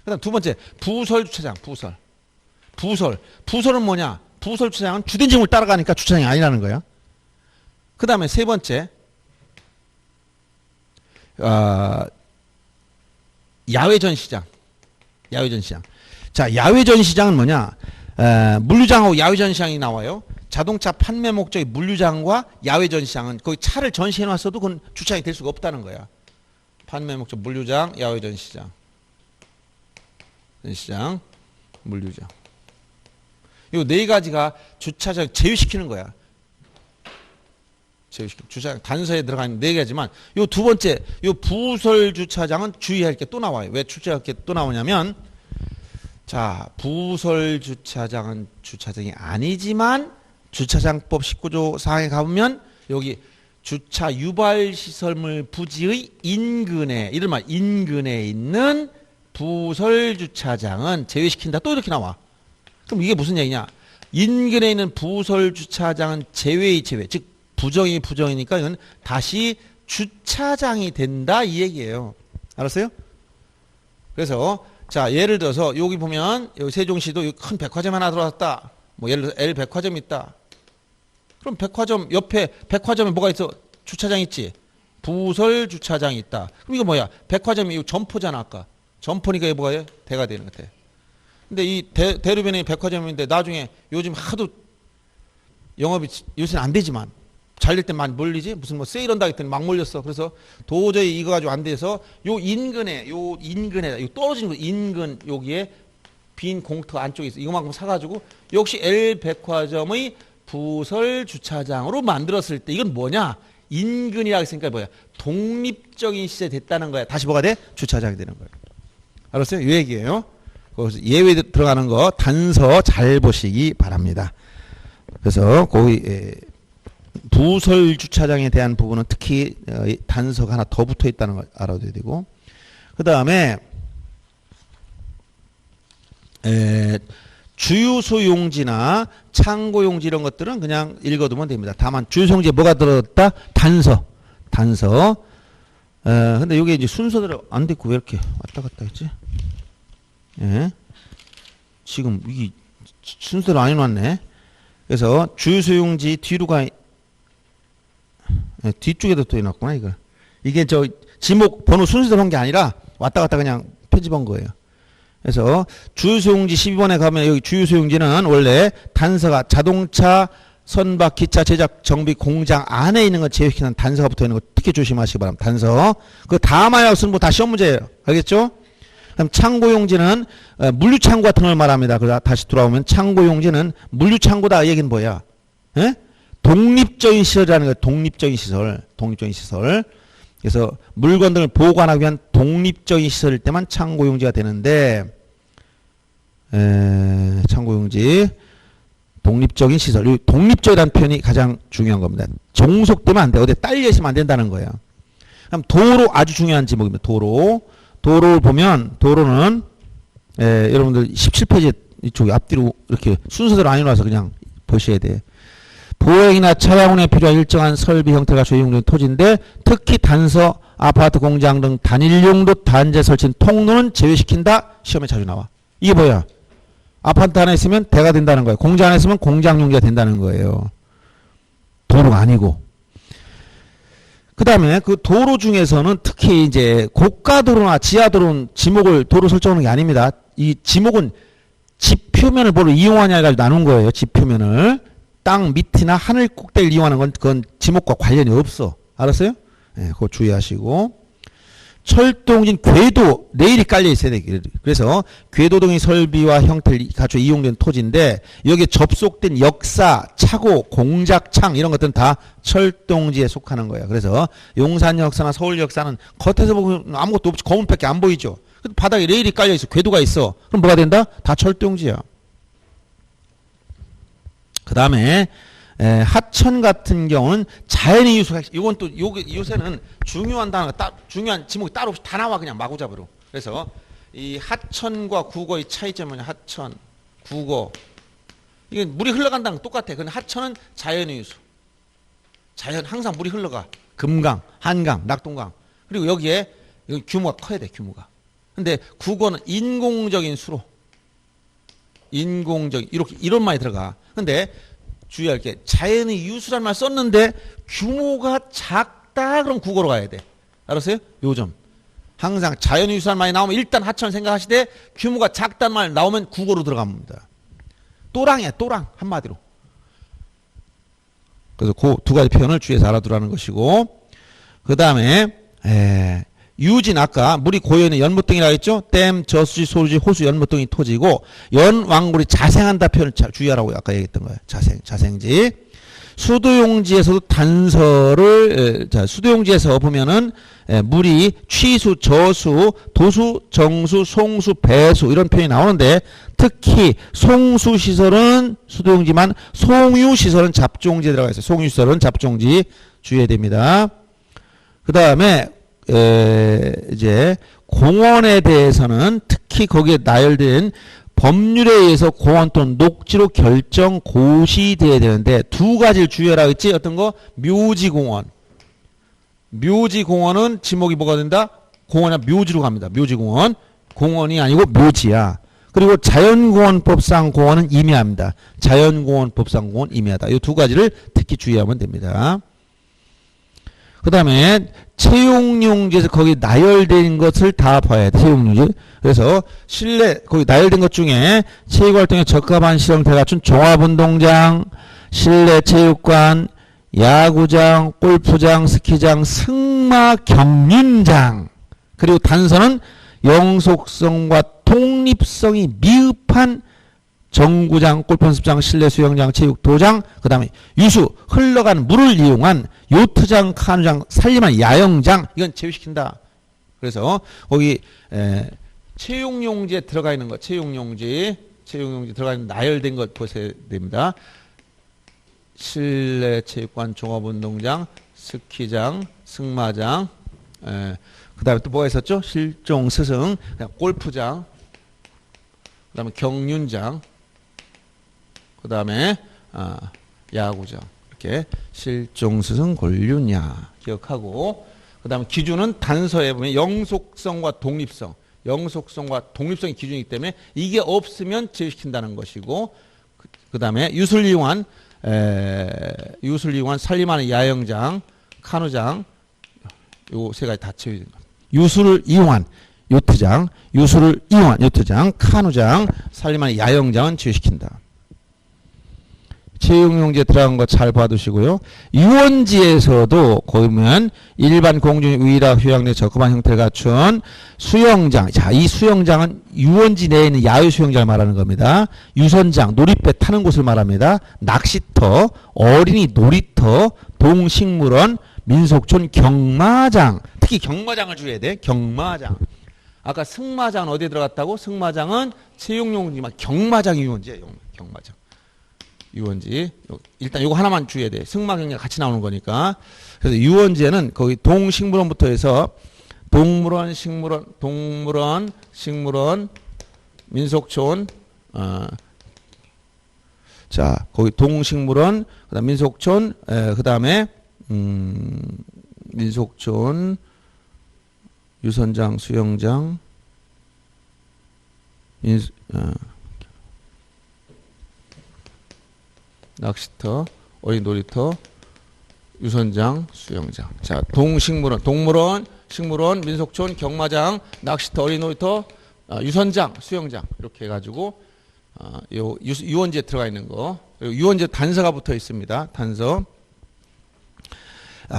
그 다음 두 번째, 부설주차장. 부설은 뭐냐? 부설 주차장은 주된 지역을 따라가니까 주차장이 아니라는 거야. 그 다음에 세 번째, 야외전시장. 자, 야외전시장은 뭐냐? 물류장하고 야외전시장이 나와요. 자동차 판매 목적의 물류장과 야외전시장은 거기 차를 전시해 놨어도 그건 주차장이 될 수가 없다는 거야. 판매 목적 물류장, 야외전시장. 물류장. 요 4가지가 주차장 제외시키는 거야. 주차장 단서에 들어가는 4개지만 요 두 번째, 요 부설 주차장은 주의할 게 또 나와요. 왜 주의할 게 또 나오냐면, 자, 부설 주차장은 주차장이 아니지만 주차장법 19조 사항에 가보면 여기 주차 유발 시설물 부지의 인근에, 이른바 인근에 있는 부설 주차장은 제외시킨다. 또 이렇게 나와. 그럼 이게 무슨 얘기냐? 인근에 있는 부설 주차장은 제외의 제외, 즉 부정이니까 이건 다시 주차장이 된다 이 얘기예요. 알았어요? 그래서 자, 예를 들어서 여기 보면 여기 세종시도 큰 백화점 하나 들어왔다. 뭐 예를 들어서 L 백화점이 있다. 그럼 백화점 옆에 백화점에 뭐가 있어? 주차장 있지. 부설 주차장이 있다. 그럼 이거 뭐야? 백화점이 이거 점포잖아 아까. 점포니까 이게 뭐가 돼? 대가 되는 것 같아. 근데 이 대로변에 백화점인데 나중에 요즘 하도 영업이 요새는 안 되지만 잘 될 때 많이 몰리지? 무슨 뭐 세일한다 했더니 막 몰렸어. 그래서 도저히 이거 가지고 안 돼서 요 인근에 요 떨어진 거 인근 여기에 빈 공터 안쪽에 있어. 이거만큼 사가지고 역시 L 백화점의 부설 주차장으로 만들었을 때 이건 뭐냐? 인근이라고 했으니까 뭐야? 독립적인 시설이 됐다는 거야. 다시 뭐가 돼? 주차장이 되는 거야. 알았어요? 이 얘기예요. 거기서 예외 들어가는 거 단서 잘 보시기 바랍니다. 그래서 거기 부설 주차장에 대한 부분은 특히 단서가 하나 더 붙어 있다는 걸 알아둬야 되고, 그 다음에 주유소 용지나 창고 용지 이런 것들은 그냥 읽어두면 됩니다. 다만 주유소 용지에 뭐가 들어갔다? 단서. 근데 이게 이제 순서대로 안 됐고 왜 이렇게 왔다 갔다 했지? 예. 지금 이게 순서대로 안 해놨네. 그래서 주유소 용지 뒤로 뒤쪽에도 또 해놨구나 이걸. 이게 저 지목 번호 순서대로 한 게 아니라 왔다 갔다 그냥 편집한 거예요. 그래서 주유소용지 12번에 가면 여기 주유소용지는 원래 단서가 자동차 선박 기차 제작 정비 공장 안에 있는 거 제외시키는 단서가 붙어 있는 거 특히 조심하시기 바랍니다. 단서. 그 다음에 쓰는 뭐 다 시험 문제예요. 알겠죠? 그럼 창고용지는 물류창고 같은 걸 말합니다. 그래서 다시 돌아오면 창고용지는 물류창고다. 이 얘기는 뭐야? 예? 독립적인 시설이라는 거예요. 독립적인 시설. 그래서 물건들을 보관하기 위한 독립적인 시설일 때만 창고용지가 되는데, 창고용지 독립적인 시설. 이 독립적이라는 표현이 가장 중요한 겁니다. 종속되면 안 돼. 어디 딸려 있으면 안 된다는 거예요. 그럼 도로 아주 중요한 지목입니다. 도로 보면 도로는 여러분들 17페이지 이쪽 앞뒤로 이렇게 순서대로 안 해놔서 그냥 보셔야 돼. 보행이나 차량 운행에 필요한 일정한 설비 형태가 조용된 토지인데 특히 단서, 아파트, 공장 등 단일용도 단지 설치는 통로는 제외시킨다. 시험에 자주 나와. 이게 뭐야? 아파트 안에 있으면 대가 된다는 거예요. 공장 안에 있으면 공장 용지가 된다는 거예요. 도로가 아니고. 그 다음에 그 도로 중에서는 특히 이제 고가도로나 지하도로는 지목을 도로 설정하는 게 아닙니다. 이 지목은 지표면을 뭐로 이용하냐 해가지고 나눈 거예요. 지표면을. 땅 밑이나 하늘 꼭대기를 이용하는 건 그건 지목과 관련이 없어. 알았어요? 네, 그거 주의하시고. 철도용지는 궤도, 레일이 깔려 있어야 돼. 그래서 궤도 등의 설비와 형태를 갖춰 이용된 토지인데 여기에 접속된 역사, 차고, 공작창 이런 것들은 다 철도용지에 속하는 거예요. 그래서 용산 역사나 서울 역사는 겉에서 보면 아무것도 없이 거문밖에 안 보이죠. 바닥에 레일이 깔려 있어. 궤도가 있어. 그럼 뭐가 된다? 다 철도용지야. 그 다음에 하천 같은 경우는 자연의 유수가, 이건 또 요새는 중요한 단어가 중요한 지목이 따로 없이 다 나와 그냥 마구잡이로. 그래서 이 하천과 국어의 차이점은 하천, 국어 이게 물이 흘러간다는 건 똑같아. 근데 하천은 자연의 유수. 자연 항상 물이 흘러가. 금강, 한강, 낙동강. 그리고 여기에 규모가 커야 돼. 규모가. 근데 국어는 인공적인 수로. 인공적인 이렇게 이런 말이 들어가. 근데 주의할 게 자연의 유수란 말 썼는데 규모가 작다 그럼 국어로 가야 돼. 알았어요? 요점. 항상 자연의 유수란 말이 나오면 일단 하천 생각하시되 규모가 작다는 말 나오면 국어로 들어갑니다. 또랑이야. 또랑 한마디로. 그래서 그 두 가지 표현을 주의해서 알아두라는 것이고 그 다음에 유진 아까 물이 고여있는 연못등이라고 했죠. 댐, 저수지, 소수지, 호수, 연못등이 토지고 연왕물이 자생한다 표현을 주의하라고 아까 얘기했던 거예요. 자생지. 수도용지에서도 단서를 수도용지에서 보면은 물이 취수, 저수, 도수, 정수, 송수, 배수 이런 표현이 나오는데 특히 송수시설은 수도용지만 송유시설은 잡종지에 들어가 있어요. 송유시설은 잡종지 주의해야 됩니다. 그 다음에 이제 공원에 대해서는 특히 거기에 나열된 법률에 의해서 공원 또는 녹지로 결정 고시돼야 되는데 두 가지를 주의하라고 했지. 어떤 거? 묘지공원. 묘지공원은 지목이 뭐가 된다? 공원이나 묘지로 갑니다. 묘지공원. 공원이 아니고 묘지야. 그리고 자연공원법상 공원은 임야입니다. 자연공원법상 공원 임야다. 이 두 가지를 특히 주의하면 됩니다. 그 다음에 채용용지에서 거기 나열된 것을 다 봐야 돼. 채용용지. 그래서 실내 거기 나열된 것 중에 체육활동에 적합한 시설을 갖춘 종합운동장, 실내 체육관, 야구장, 골프장, 스키장, 승마 경륜장. 그리고 단서는 영속성과 독립성이 미흡한 정구장, 골프연습장, 실내 수영장, 체육도장, 그 다음에 유수, 흘러간 물을 이용한 요트장, 카누장, 살림한 야영장, 이건 제외시킨다. 그래서 거기 채용용지에 들어가 있는 것, 채용용지 들어가 있는 나열된 것 보셔야 됩니다. 실내 체육관, 종합운동장, 스키장, 승마장, 그 다음에 또 뭐가 있었죠? 실종, 스승, 골프장, 그 다음에 경륜장, 그 다음에 야구장. 이렇게 실종스승 권륜야 기억하고 그 다음에 기준은 단서에 보면 영속성과 독립성. 영속성과 독립성이 기준이기 때문에 이게 없으면 제외시킨다는 것이고 그 다음에 유술 이용한 살림하는 야영장, 카누장 요 세 가지 다 채워야 됩니다. 유술을 이용한 요트장, 카누장, 살림하는 야영장은 제외시킨다. 채용용지에 들어간 거 잘 봐두시고요. 유원지에서도 보면 일반 공중 의라 휴양지에 적합한 형태를 갖춘 수영장. 자, 이 수영장은 유원지 내에 있는 야외 수영장을 말하는 겁니다. 유선장, 놀이배 타는 곳을 말합니다. 낚시터, 어린이 놀이터, 동식물원, 민속촌, 경마장. 특히 경마장을 주의해야 돼. 경마장. 아까 승마장은 어디에 들어갔다고? 승마장은 채용용지만 경마장이 유원지예요. 경마장. 유원지. 일단 요거 하나만 주의해야 돼. 승마경례 같이 나오는 거니까. 그래서 유원지에는 거기 동식물원부터 해서 동물원, 식물원, 민속촌, 자, 거기 동식물원, 그다음 민속촌, 그다음에 민속촌, 유선장, 수영장, 낚시터, 어린 놀이터, 유선장, 수영장. 자, 동식물원, 동물원, 식물원, 민속촌, 경마장, 낚시터, 어린 놀이터, 유선장, 수영장 이렇게 해가지고 요 유원지에 들어가 있는 거. 그리고 유원지에 단서가 붙어 있습니다. 단서.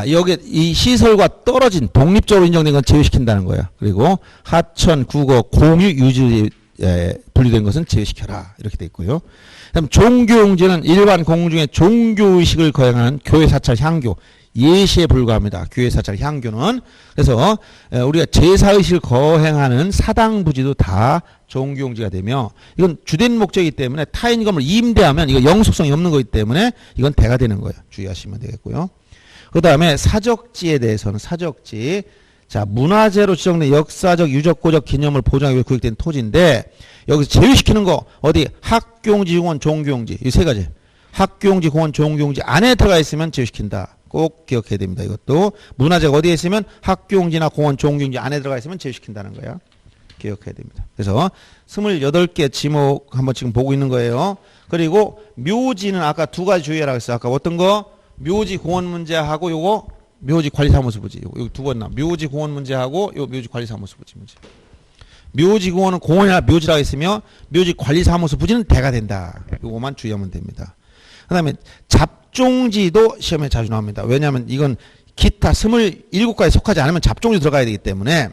여기 이 시설과 떨어진 독립적으로 인정된 건 제외시킨다는 거예요. 그리고 하천, 국어, 공유, 유지 분리된 것은 제외시켜라 이렇게 돼 있고요. 그다음 종교용지는 일반 공중의 종교의식을 거행하는 교회 사찰 향교 예시에 불과합니다. 교회 사찰 향교는. 그래서 우리가 제사의식을 거행하는 사당부지도 다 종교용지가 되며 이건 주된 목적이기 때문에 타인 건물 임대하면 이거 영속성이 없는 거기 때문에 이건 대가 되는 거예요. 주의하시면 되겠고요. 그 다음에 사적지에 대해서는 사적지. 자, 문화재로 지정된 역사적, 유적고적 기념을 보존하기 위해 구획된 토지인데 여기서 제외시키는 거 어디 학교용지, 공원, 종교용지 이 세 가지. 학교용지, 공원, 종교용지 안에 들어가 있으면 제외시킨다. 꼭 기억해야 됩니다. 이것도 문화재가 어디에 있으면 학교용지나 공원, 종교용지 안에 들어가 있으면 제외시킨다는 거야. 기억해야 됩니다. 그래서 28개 지목 한번 지금 보고 있는 거예요. 그리고 묘지는 아까 두 가지 주의하라고 했어요. 아까 어떤 거? 묘지 공원 문제하고 요거 묘지 관리사무소 부지. 요거 두 번 나. 묘지 공원 문제하고 요 묘지 관리사무소 부지 문제. 묘지 공원은 공원이나 묘지라고 했으며 묘지 관리사무소 부지는 대가 된다. 요거만 주의하면 됩니다. 그다음에 잡종지도 시험에 자주 나옵니다. 왜냐하면 이건 기타 27가지에 속하지 않으면 잡종지 들어가야 되기 때문에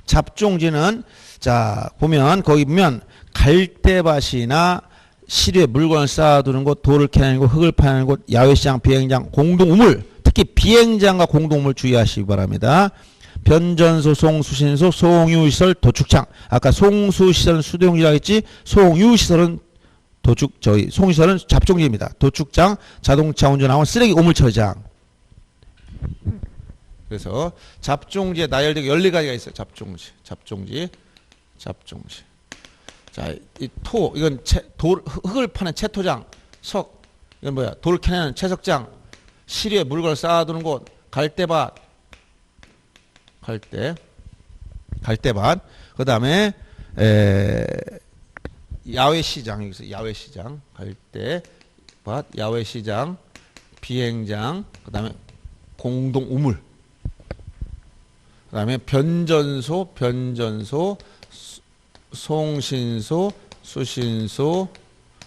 잡종지는 자 보면 거기 보면 갈대밭이나 시류에 물건을 쌓아두는 곳, 돌을 캐내는 곳, 흙을 파는 곳, 야외시장, 비행장, 공동우물, 특히 비행장과 공동우물 주의하시기 바랍니다. 변전소, 송수신소, 송유시설, 도축장. 아까 송수시설은 수도용지라고 했지, 송유시설은 송시설은 잡종지입니다. 도축장, 자동차 운전하고 쓰레기 오물처리장. 그래서 잡종지에 나열되게 14가지가 있어요. 잡종지. 자, 이 토, 이건 흙을 파는 채토장, 석, 이건 뭐야? 돌을 캐내는 채석장, 시리에 물건을 쌓아두는 곳, 갈대밭, 그 다음에, 야외시장, 여기서 야외시장, 갈대밭, 야외시장, 비행장, 그 다음에 공동우물, 그 다음에 변전소, 송신소, 수신소,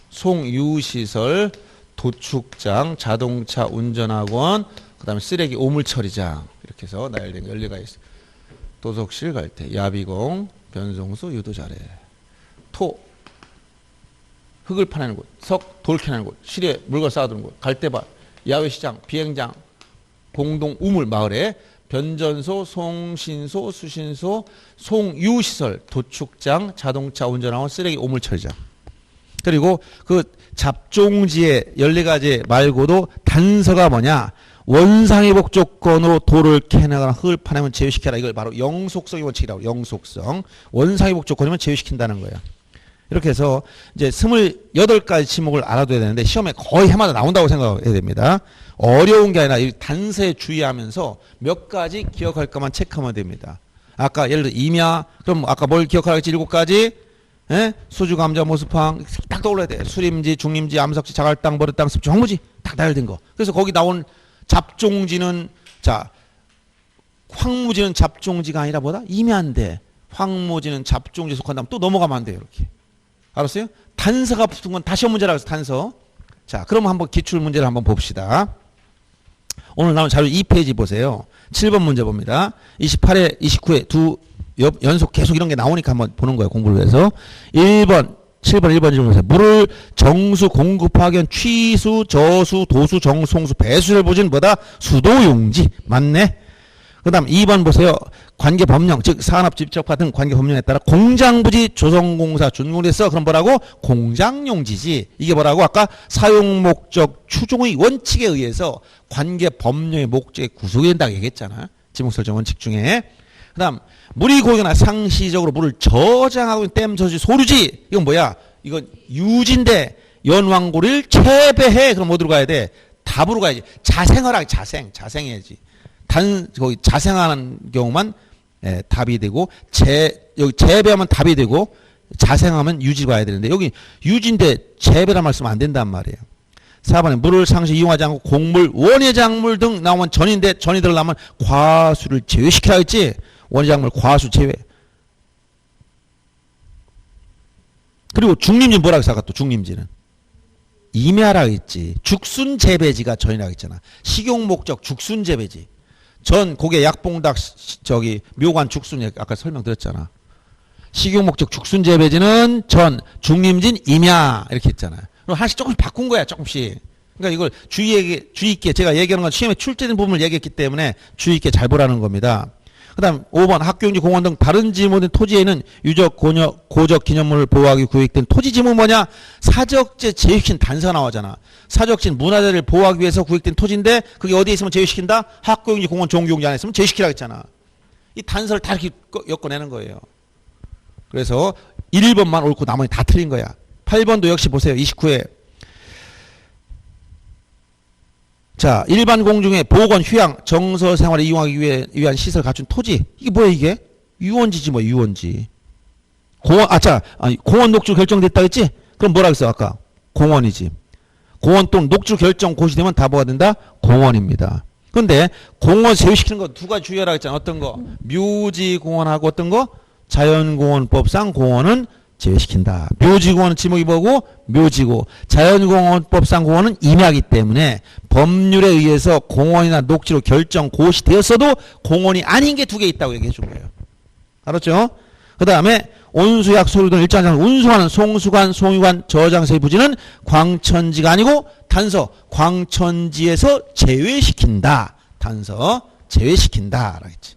송유시설, 도축장, 자동차 운전학원, 그 다음에 쓰레기 오물처리장 이렇게 해서 나열된 게 14가지 있어요. 도석실 갈 때 야비공, 변송소, 유도자래, 토, 흙을 파내는 곳, 석, 돌 캐내는 곳, 실에 물건 쌓아두는 곳, 갈대밭, 야외시장, 비행장, 공동우물 마을에 변전소, 송신소, 수신소, 송유시설, 도축장, 자동차 운전학원, 쓰레기 오물처리장. 그리고 그 잡종지의 14가지 말고도 단서가 뭐냐? 원상회복 조건으로 돌을 캐내거나 흙을 파내면 제외시켜라. 이걸 바로 영속성의 원칙이라고. 영속성. 원상회복 조건이면 제외시킨다는 거예요. 이렇게 해서 이제 28가지 지목을 알아둬야 되는데 시험에 거의 해마다 나온다고 생각해야 됩니다. 어려운 게 아니라 이 단서에 주의하면서 몇 가지 기억할까만 체크하면 됩니다. 아까 예를 들어 임야, 그럼 아까 뭘 기억하라고 했지? 7가지? 예? 수주, 감자, 모수팡 딱 떠올려야 돼. 수림지, 중림지, 암석지, 자갈땅, 버릇땅, 습지, 황무지 딱 나열된 거. 그래서 거기 나온 잡종지는 자 황무지는 잡종지가 아니라 뭐다? 임야인데 황무지는 잡종지에 속한다면 또 넘어가면 안 돼요. 이렇게. 알았어요? 단서가 붙은 건 다시 문제라고 해서 단서. 자, 그럼 한번 기출 문제를 한번 봅시다. 오늘 나온 자료 2페이지 보세요. 7번 문제 봅니다. 28회, 29회 두 연속 계속 이런 게 나오니까 한번 보는 거예요. 공부를 해서. 7번 1번 질문 보세요. 물을 정수, 공급하기 위한 취수, 저수, 도수, 정수, 홍수, 배수를 보진 뭐다? 수도용지. 맞네. 그 그 다음 2번 보세요. 관계법령, 즉 산업집적화 등 관계법령에 따라 공장부지 조성공사 준공됐어. 그럼 뭐라고? 공장용지지. 이게 뭐라고? 아까 사용목적 추종의 원칙에 의해서 관계법령의 목적에 구속이 된다고 얘기했잖아. 지목설정 원칙 중에. 그 다음 물이 고이거나 상시적으로 물을 저장하고 있는 댐, 저지, 소류지. 이건 뭐야? 이건 유지인데 연왕고리를 채배해. 그럼 어디로 가야 돼? 답으로 가야지. 자생하라. 자생해야지. 거기 자생하는 경우만 답이 되고 여기 재배하면 답이 되고 자생하면 유지로 가야 되는데 여기 유지인데 재배란 말씀 안 된단 말이에요. 4번에 물을 상시 이용하지 않고 곡물, 원예작물 등 나오면 전인데 전이 들어가면 과수를 제외시켜야 했지. 원예작물 과수 제외. 그리고 중림지 뭐라고 했어? 아까 또 중림지는 임야라고 했지. 죽순재배지가 전이라고 했잖아. 식용목적 죽순재배지. 전 고개 약봉닭 저기 묘관 죽순 아까 설명드렸잖아. 식용목적 죽순재배지는 전, 중림진 임야 이렇게 했잖아요. 그럼 하나씩 조금씩 바꾼 거야. 조금씩. 그러니까 이걸 주의 있게 제가 얘기하는 건 시험에 출제된 부분을 얘기했기 때문에 주의 있게 잘 보라는 겁니다. 그 다음 5번 학교용지 공원 등 다른 지목된 토지에는 유적, 고적 기념물을 보호하기 구획된 토지 지목은 뭐냐? 사적재 제외시킨 단서가 나오잖아. 사적진 문화재를 보호하기 위해서 구획된 토지인데 그게 어디에 있으면 제외시킨다? 학교용지 공원 종교용지 안에 있으면 제외시키라고 했잖아. 이 단서를 다 이렇게 엮어내는 거예요. 그래서 1번만 옳고 나머지 다 틀린 거야. 8번도 역시 보세요. 29회. 자, 일반 공중에 보건, 휴양, 정서 생활을 이용하기 위한 시설 갖춘 토지. 이게 뭐야, 이게? 유원지지, 뭐, 유원지. 공원 녹주 결정됐다 했지? 그럼 뭐라 그랬어, 아까? 공원이지. 공원 또는 녹주 결정 고시되면 다 뭐가 된다? 공원입니다. 근데 공원 제외시키는 거 두 가지 주의하라고 했잖아. 어떤 거? 묘지공원하고 어떤 거? 자연공원법상 공원은 제외시킨다. 묘지공원은 지목이 뭐고? 묘지고. 자연공원법상 공원은 임야이기 때문에 법률에 의해서 공원이나 녹지로 결정 고시되었어도 공원이 아닌 게 두 개 있다고 얘기해 준 거예요. 알았죠? 그 다음에 온수약 소류 등 일정장 운수하는 송수관, 송유관, 저장소의 부지는 광천지가 아니고 단서 광천지에서 제외시킨다. 단서 제외시킨다. 라고 했지.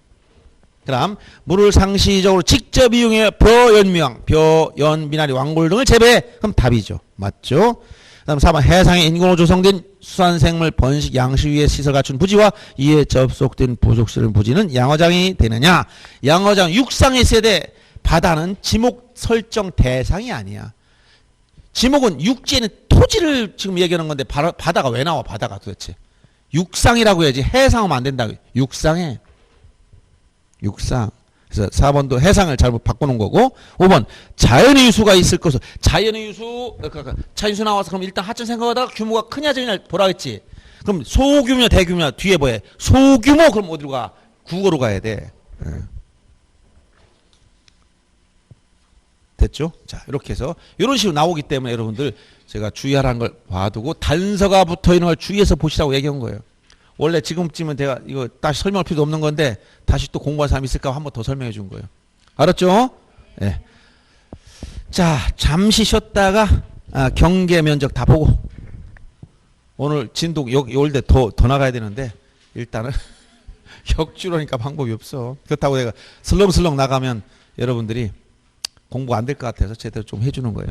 그다음 물을 상시적으로 직접 이용해 벼연미왕, 벼연, 미나리, 왕골 등을 재배해. 그럼 답이죠. 맞죠? 그다음 4번 해상에 인공으로 조성된 수산생물 번식 양식 위에 시설 갖춘 부지와 이에 접속된 부속시설 부지는 양어장이 되느냐? 양어장 육상에 있어야 돼. 바다는 지목 설정 대상이 아니야. 지목은 육지에는 토지를 지금 얘기하는 건데 바다가 왜 나와? 바다가 도대체. 육상이라고 해야지. 해상하면 안 된다고. 육상에. 육상. 그래서 4번도 해상을 잘못 바꿔놓은 거고 5번 자연의 유수가 있을 것으로. 자연의 유수 자연유수 나와서 그럼 일단 하천 생각하다가 규모가 크냐 작냐 보라 했지. 그럼 소규모냐 대규모냐 뒤에 뭐해? 소규모. 그럼 어디로 가? 국어로 가야 돼. 됐죠? 자, 이렇게 해서 이런 식으로 나오기 때문에 여러분들 제가 주의하라는 걸 봐두고 단서가 붙어있는 걸 주의해서 보시라고 얘기한 거예요. 원래 지금쯤은 제가 이거 다시 설명할 필요도 없는 건데 다시 또 공부할 사람이 있을까 한 번 더 설명해 준 거예요. 알았죠? 네. 자, 잠시 쉬었다가 경계 면적 다 보고 오늘 진도 여기 올 때 더 나가야 되는데 일단은 격주로니까 방법이 없어. 그렇다고 내가 슬렁슬렁 나가면 여러분들이 공부 안 될 것 같아서 제대로 좀 해주는 거예요.